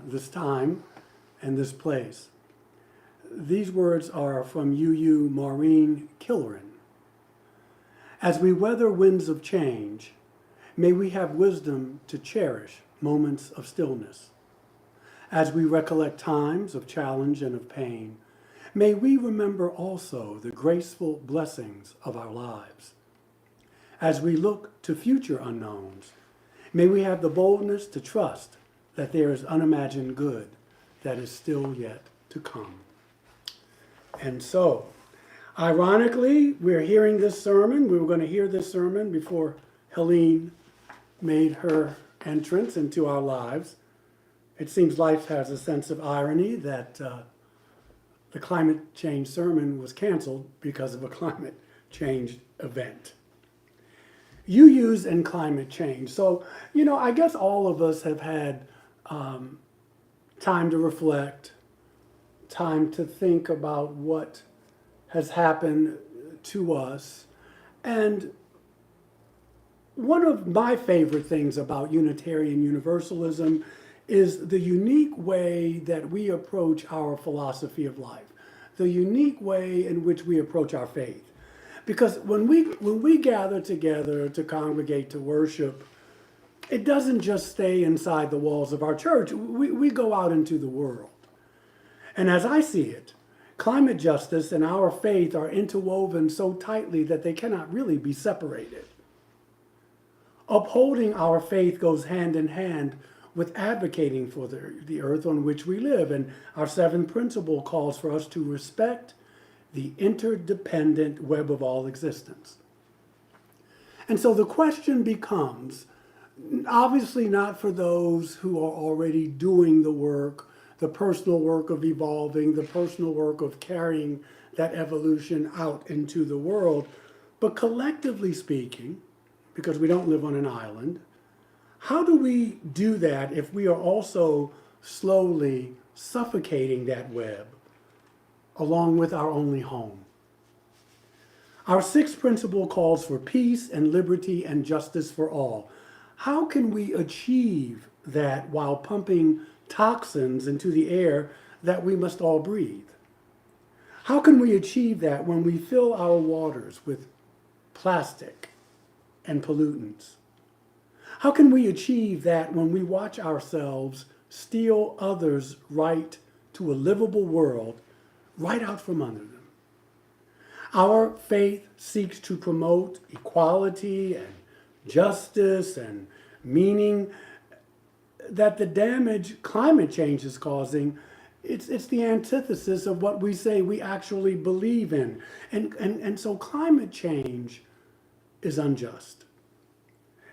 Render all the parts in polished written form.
this time and this place. These words are from UU Maureen Killeran. As we weather winds of change, may we have wisdom to cherish moments of stillness. As we recollect times of challenge and of pain, may we remember also the graceful blessings of our lives. As we look to future unknowns, may we have the boldness to trust that there is unimagined good that is still yet to come. And so, ironically, we're hearing this sermon. We were going to hear this sermon before Helene made her entrance into our lives. It seems life has a sense of irony that the climate change sermon was canceled because of a climate change event. UUs and climate change. So, I guess all of us have had time to reflect, time to think about what has happened to us. And one of my favorite things about Unitarian Universalism is the unique way that we approach our philosophy of life, the unique way in which we approach our faith. Because when we gather together to congregate, to worship, it doesn't just stay inside the walls of our church. We go out into the world. And as I see it, climate justice and our faith are interwoven so tightly that they cannot really be separated. Upholding our faith goes hand in hand with advocating for the earth on which we live. And our seventh principle calls for us to respect the interdependent web of all existence. And so the question becomes, obviously not for those who are already doing the work, the personal work of evolving, the personal work of carrying that evolution out into the world, but collectively speaking, because we don't live on an island, how do we do that if we are also slowly suffocating that web along with our only home? Our sixth principle calls for peace and liberty and justice for all. How can we achieve that while pumping toxins into the air that we must all breathe? How can we achieve that when we fill our waters with plastic and pollutants? How can we achieve that when we watch ourselves steal others' right to a livable world right out from under them? Our faith seeks to promote equality and justice and meaning that the damage climate change is causing, it's the antithesis of what we say we actually believe in. And so climate change is unjust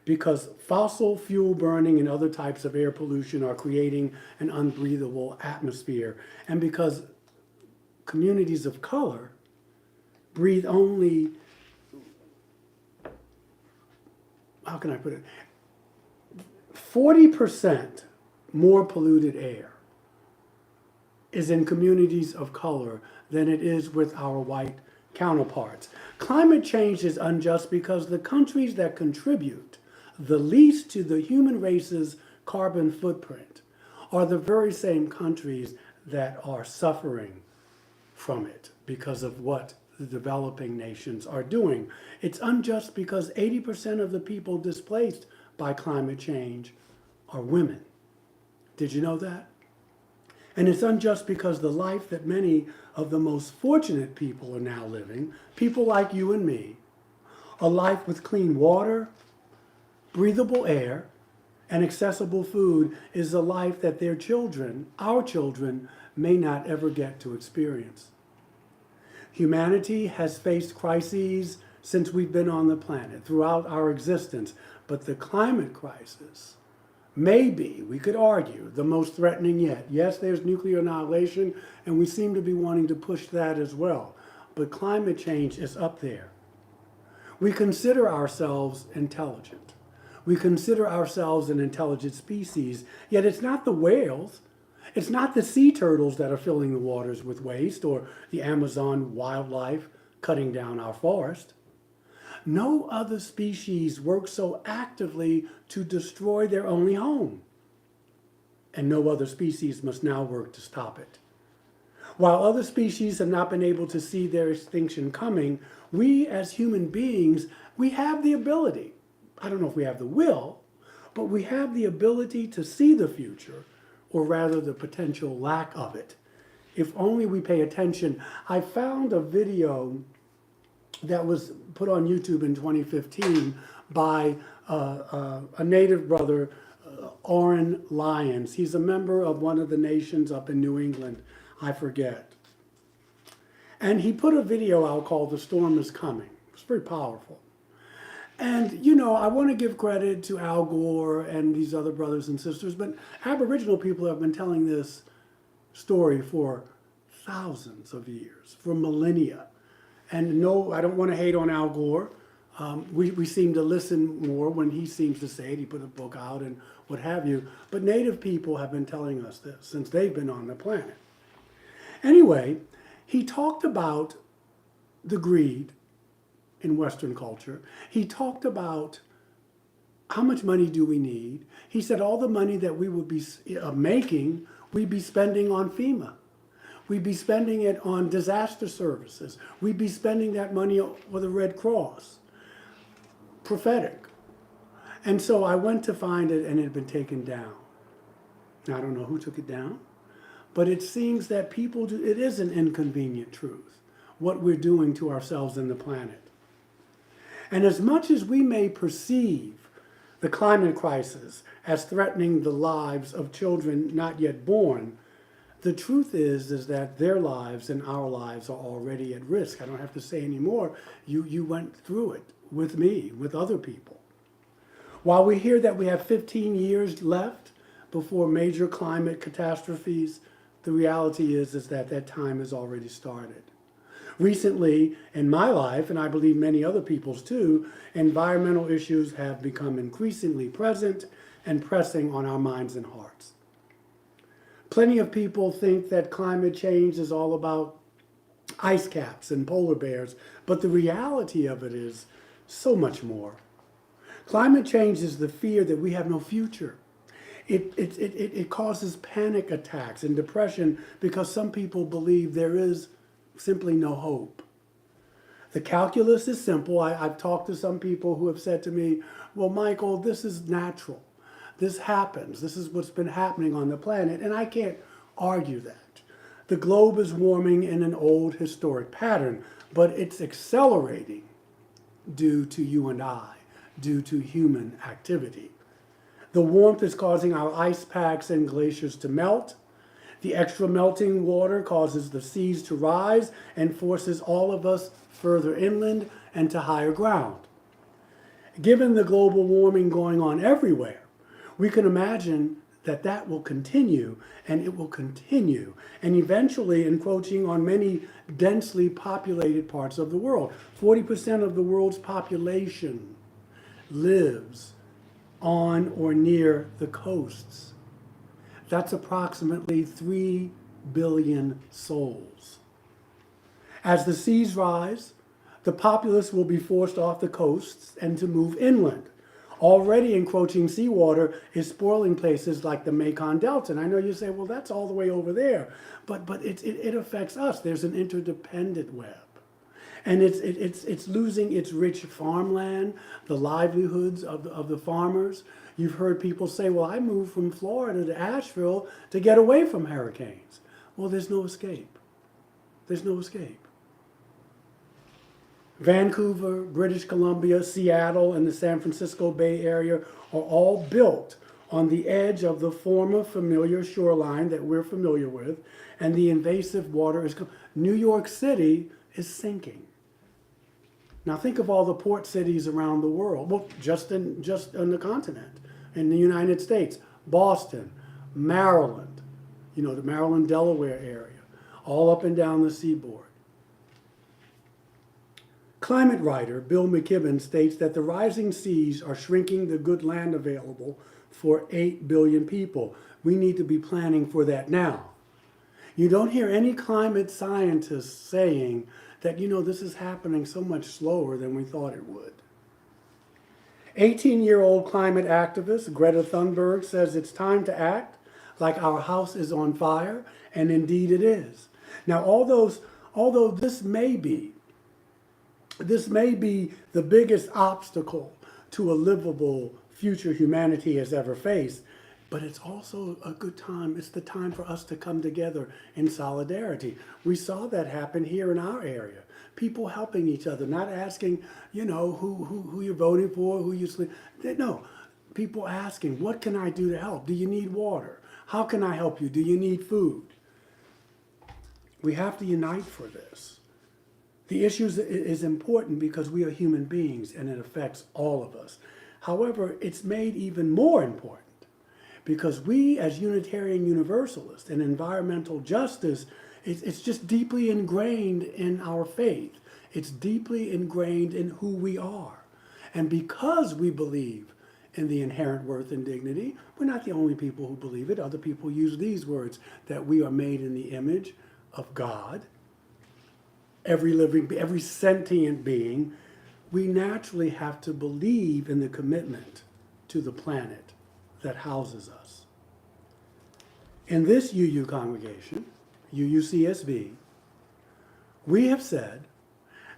because fossil fuel burning and other types of air pollution are creating an unbreathable atmosphere. And because communities of color breathe only, how can I put it, 40% more polluted air is in communities of color than it is with our white counterparts. Climate change is unjust because the countries that contribute the least to the human race's carbon footprint are the very same countries that are suffering from it because of what the developing nations are doing. It's unjust because 80% of the people displaced by climate change are women. Did you know that? And it's unjust because the life that many of the most fortunate people are now living, people like you and me, a life with clean water, breathable air, and accessible food, is a life that their children, our children, may not ever get to experience. Humanity has faced crises since we've been on the planet, throughout our existence, but the climate crisis may be, we could argue, the most threatening yet. Yes, there's nuclear annihilation, and we seem to be wanting to push that as well, but climate change is up there. We consider ourselves intelligent. We consider ourselves an intelligent species, yet it's not the whales, it's not the sea turtles that are filling the waters with waste, or the Amazon wildlife cutting down our forest. No other species works so actively to destroy their only home. and no other species must now work to stop it. While other species have not been able to see their extinction coming, we as human beings, we have the ability, I don't know if we have the will, but we have the ability to see the future, or rather the potential lack of it. If only we pay attention. I found a video that was put on YouTube in 2015 by a native brother, Oren Lyons. He's a member of one of the nations up in New England, I forget. And he put a video out called "The Storm is Coming." It's very powerful. And, you know, I want to give credit to Al Gore and these other brothers and sisters, but Aboriginal people have been telling this story for thousands of years, for millennia. And no, I don't want to hate on Al Gore. We seem to listen more when he seems to say it. He put a book out and what have you. But Native people have been telling us this since they've been on the planet. Anyway, he talked about the greed in Western culture. He talked about how much money do we need. He said all the money that we would be making, we'd be spending on FEMA. We'd be spending it on disaster services. We'd be spending that money for the Red Cross. Prophetic. And so I went to find it, and it had been taken down. Now, I don't know who took it down, but it seems that people do, it is an inconvenient truth, what we're doing to ourselves and the planet. And as much as we may perceive the climate crisis as threatening the lives of children not yet born, the truth is that their lives and our lives are already at risk. I don't have to say any more. You went through it with me, with other people. While we hear that we have 15 years left before major climate catastrophes, the reality is that that time has already started. Recently, in my life, and I believe many other people's too, environmental issues have become increasingly present and pressing on our minds and hearts. Plenty of people think that climate change is all about ice caps and polar bears, but the reality of it is so much more. Climate change is the fear that we have no future. It causes panic attacks and depression because some people believe there is simply no hope. The calculus is simple. I've talked to some people who have said to me, well, Michael, this is natural. This happens. This is what's been happening on the planet. And I can't argue that. The globe is warming in an old historic pattern, but it's accelerating due to you and I, due to human activity. The warmth is causing our ice packs and glaciers to melt. The extra melting water causes the seas to rise and forces all of us further inland and to higher ground. Given the global warming going on everywhere, we can imagine that will continue, and it will continue, and eventually encroaching on many densely populated parts of the world. 40% of the world's population lives on or near the coasts. That's approximately 3 billion souls. As the seas rise, the populace will be forced off the coasts and to move inland. Already encroaching seawater is spoiling places like the Mekong Delta. And I know you say, well, that's all the way over there. But it affects us. There's an interdependent web. And it's losing its rich farmland, the livelihoods of the farmers. You've heard people say, well, I moved from Florida to Asheville to get away from hurricanes. Well, there's no escape. There's no escape. Vancouver, British Columbia, Seattle, and the San Francisco Bay Area are all built on the edge of the former familiar shoreline that we're familiar with, and the invasive water is... New York City is sinking. Now think of all the port cities around the world. Well, just on the continent, in the United States, Boston, Maryland, the Maryland, Delaware area, all up and down the seaboard. Climate writer Bill McKibben states that the rising seas are shrinking the good land available for 8 billion people. We need to be planning for that now. You don't hear any climate scientists saying that, this is happening so much slower than we thought it would. 18-year-old climate activist Greta Thunberg says it's time to act. like our house is on fire, and indeed it is. Now, although this may be the biggest obstacle to a livable future humanity has ever faced, but it's also a good time. It's the time for us to come together in solidarity. We saw that happen here in our area. People helping each other, not asking, who you're voting for, who you sleep. No, people asking, what can I do to help? Do you need water? How can I help you? Do you need food? We have to unite for this. The issue is important because we are human beings and it affects all of us. However, it's made even more important because we as Unitarian Universalists and environmental justice, it's just deeply ingrained in our faith. It's deeply ingrained in who we are. And because we believe in the inherent worth and dignity, we're not the only people who believe it. Other people use these words, that we are made in the image of God. Every sentient being, we naturally have to believe in the commitment to the planet that houses us. In this UU congregation, UUCSB, we have said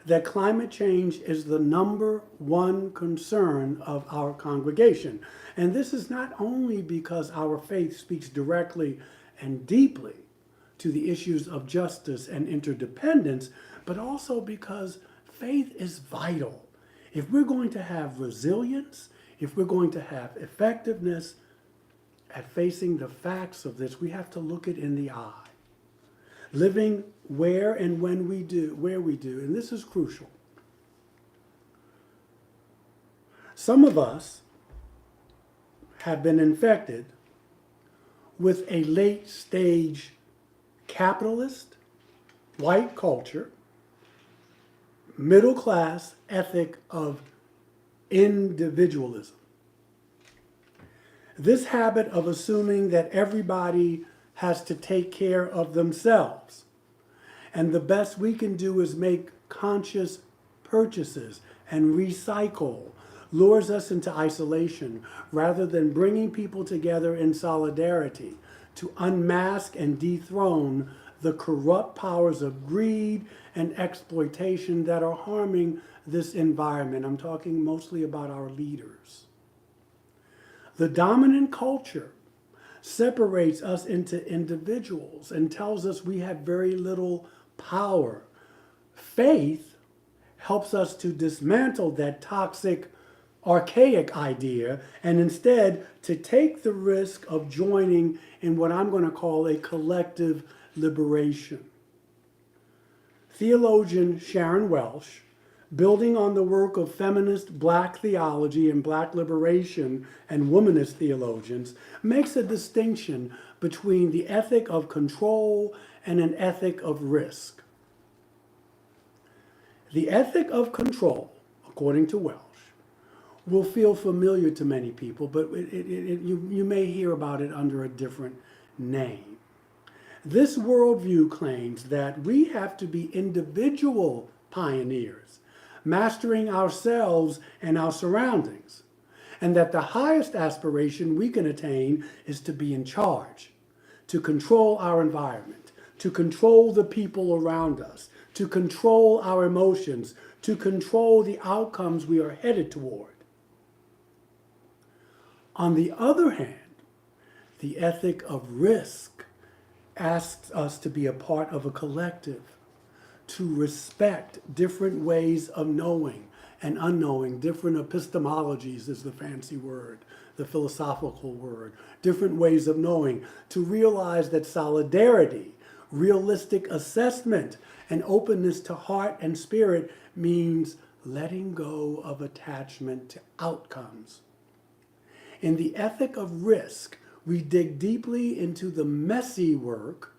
that climate change is the number one concern of our congregation. And this is not only because our faith speaks directly and deeply to the issues of justice and interdependence, but also because faith is vital. If we're going to have resilience, if we're going to have effectiveness at facing the facts of this, we have to look it in the eye. Living where and when we do, and this is crucial. Some of us have been infected with a late stage capitalist, white culture, middle class ethic of individualism. This habit of assuming that everybody has to take care of themselves, and the best we can do is make conscious purchases and recycle, lures us into isolation rather than bringing people together in solidarity to unmask and dethrone the corrupt powers of greed and exploitation that are harming this environment. I'm talking mostly about our leaders. The dominant culture separates us into individuals and tells us we have very little power. Faith helps us to dismantle that toxic, archaic idea and instead to take the risk of joining in what I'm going to call a collective liberation. Theologian Sharon Welsh, building on the work of feminist black theology and black liberation and womanist theologians, makes a distinction between the ethic of control and an ethic of risk. The ethic of control, according to Welsh, will feel familiar to many people, but you may hear about it under a different name. This worldview claims that we have to be individual pioneers, mastering ourselves and our surroundings, and that the highest aspiration we can attain is to be in charge, to control our environment, to control the people around us, to control our emotions, to control the outcomes we are headed toward. On the other hand, the ethic of risk asks us to be a part of a collective, to respect different ways of knowing and unknowing, different epistemologies is the fancy word, the philosophical word, different ways of knowing, to realize that solidarity, realistic assessment, and openness to heart and spirit means letting go of attachment to outcomes. In the ethic of risk, we dig deeply into the messy work,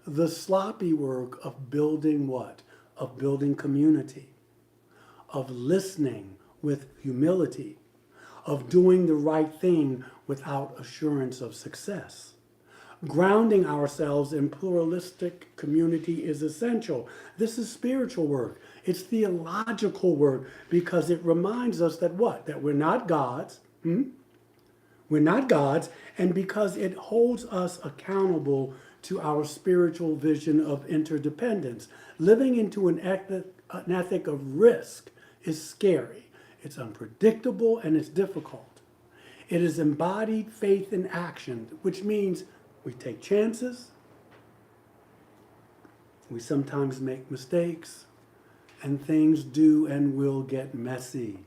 the sloppy work of building what? Of building community, of listening with humility, of doing the right thing without assurance of success. Grounding ourselves in pluralistic community is essential. This is spiritual work. It's theological work because it reminds us that what? That we're not gods. We're not gods, and because it holds us accountable to our spiritual vision of interdependence. Living into an ethic of risk is scary, it's unpredictable, and it's difficult. It is embodied faith in action, which means we take chances, we sometimes make mistakes, and things do and will get messy.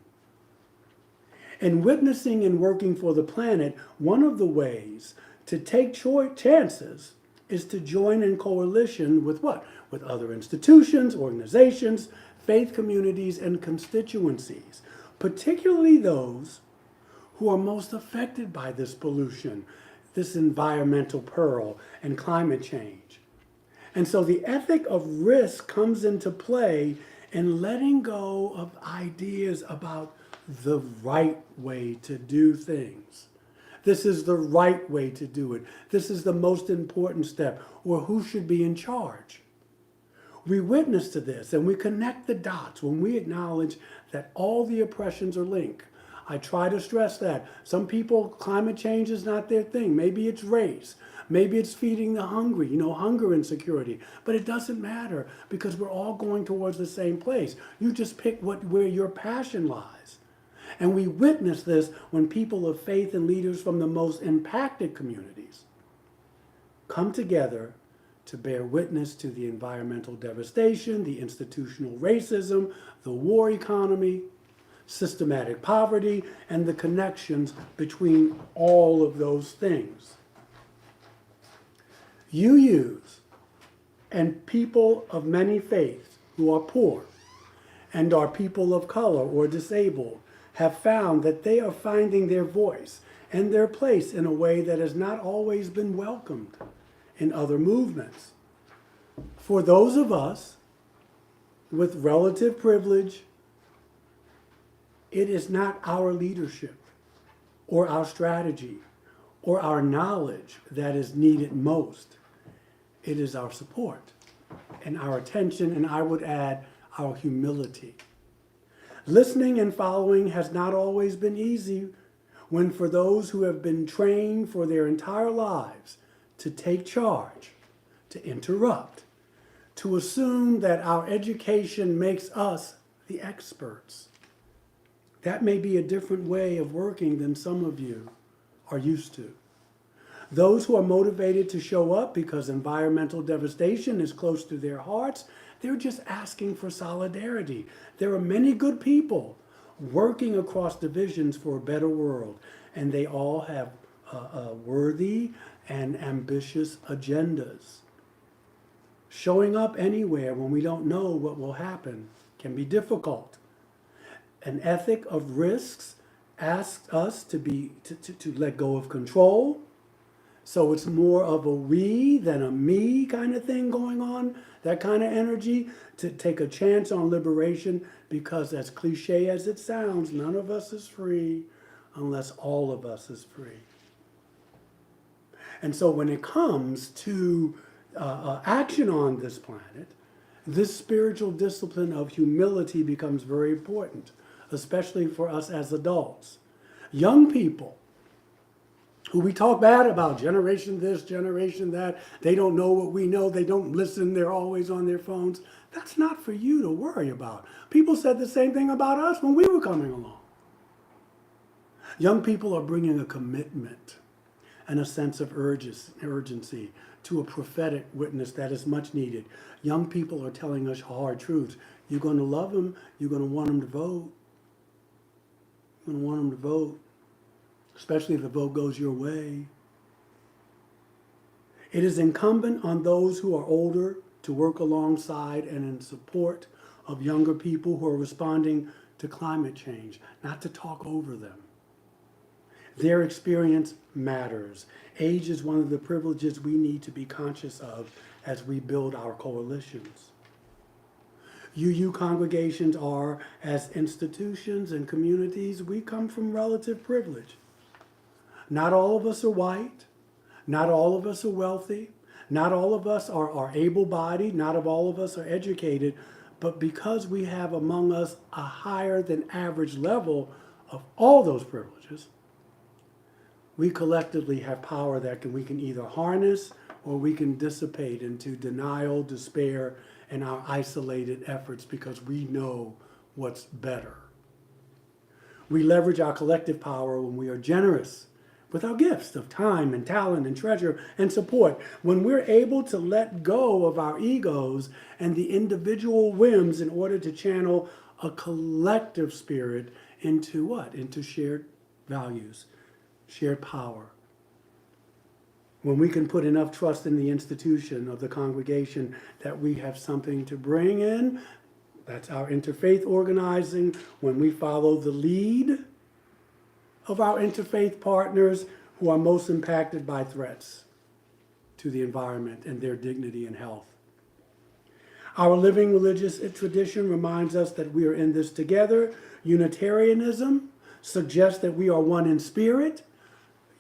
In witnessing and working for the planet, one of the ways to take chances is to join in coalition with what? With other institutions, organizations, faith communities, and constituencies, particularly those who are most affected by this pollution, this environmental peril, and climate change. And so the ethic of risk comes into play in letting go of ideas about the right way to do things. This is the right way to do it. This is the most important step, or who should be in charge. We witness to this and we connect the dots when we acknowledge that all the oppressions are linked. I try to stress that. Some people, climate change is not their thing. Maybe it's race. Maybe it's feeding the hungry, hunger insecurity. But it doesn't matter because we're all going towards the same place. You just pick where your passion lies. And we witness this when people of faith and leaders from the most impacted communities come together to bear witness to the environmental devastation, the institutional racism, the war economy, systematic poverty, and the connections between all of those things. UUs and people of many faiths who are poor and are people of color or disabled have found that they are finding their voice and their place in a way that has not always been welcomed in other movements. For those of us with relative privilege, it is not our leadership or our strategy or our knowledge that is needed most. It is our support and our attention, and I would add, our humility. Listening and following has not always been easy when for those who have been trained for their entire lives to take charge, to interrupt, to assume that our education makes us the experts. That may be a different way of working than some of you are used to. Those who are motivated to show up because environmental devastation is close to their hearts, they're just asking for solidarity. There are many good people working across divisions for a better world, and they all have worthy and ambitious agendas. Showing up anywhere when we don't know what will happen can be difficult. An ethic of risks asks us to let go of control. So it's more of a we than a me kind of thing going on, that kind of energy, to take a chance on liberation, because as cliche as it sounds, none of us is free unless all of us is free. And so when it comes to action on this planet, this spiritual discipline of humility becomes very important, especially for us as adults. Young people, who we talk bad about, generation this, generation that, they don't know what we know, they don't listen, they're always on their phones. That's not for you to worry about. People said the same thing about us when we were coming along. Young people are bringing a commitment and a sense of urgency to a prophetic witness that is much needed. Young people are telling us hard truths. You're going to love them, you're going to want them to vote. You're going to want them to vote, especially if the vote goes your way. It is incumbent on those who are older to work alongside and in support of younger people who are responding to climate change, not to talk over them. Their experience matters. Age is one of the privileges we need to be conscious of as we build our coalitions. UU congregations are, as institutions and communities, we come from relative privilege. Not all of us are white. Not all of us are wealthy. Not all of us are able-bodied. Not all of us are educated. But because we have among us a higher than average level of all those privileges, we collectively have power that we can either harness or we can dissipate into denial, despair, and our isolated efforts because we know what's better. We leverage our collective power when we are generous with our gifts of time and talent and treasure and support. When we're able to let go of our egos and the individual whims in order to channel a collective spirit into what? Into shared values, shared power. When we can put enough trust in the institution of the congregation that we have something to bring in, that's our interfaith organizing. When we follow the lead of our interfaith partners who are most impacted by threats to the environment and their dignity and health. Our living religious tradition reminds us that we are in this together. Unitarianism suggests that we are one in spirit.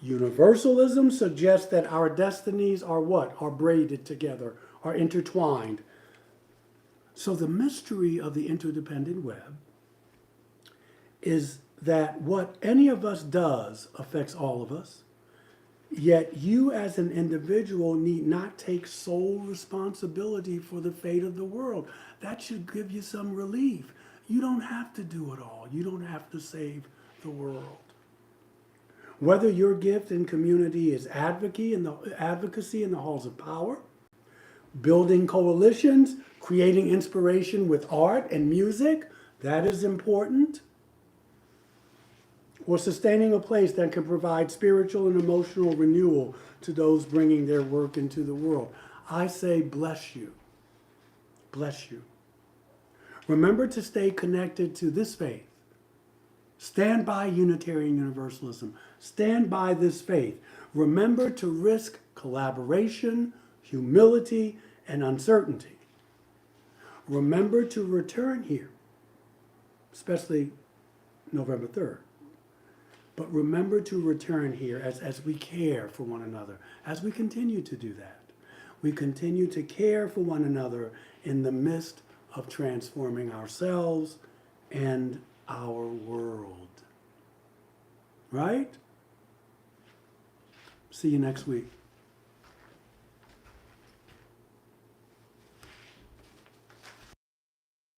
Universalism suggests that our destinies are what? Are braided together, are intertwined. So the mystery of the interdependent web is that what any of us does affects all of us, yet you as an individual need not take sole responsibility for the fate of the world. That should give you some relief. You don't have to do it all. You don't have to save the world. Whether your gift in community is advocacy in the halls of power, building coalitions, creating inspiration with art and music, that is important. Or sustaining a place that can provide spiritual and emotional renewal to those bringing their work into the world. I say bless you. Bless you. Remember to stay connected to this faith. Stand by Unitarian Universalism. Stand by this faith. Remember to risk collaboration, humility, and uncertainty. Remember to return here, especially November 3rd. But remember to return here as we care for one another, as we continue to do that. We continue to care for one another in the midst of transforming ourselves and our world. Right? See you next week.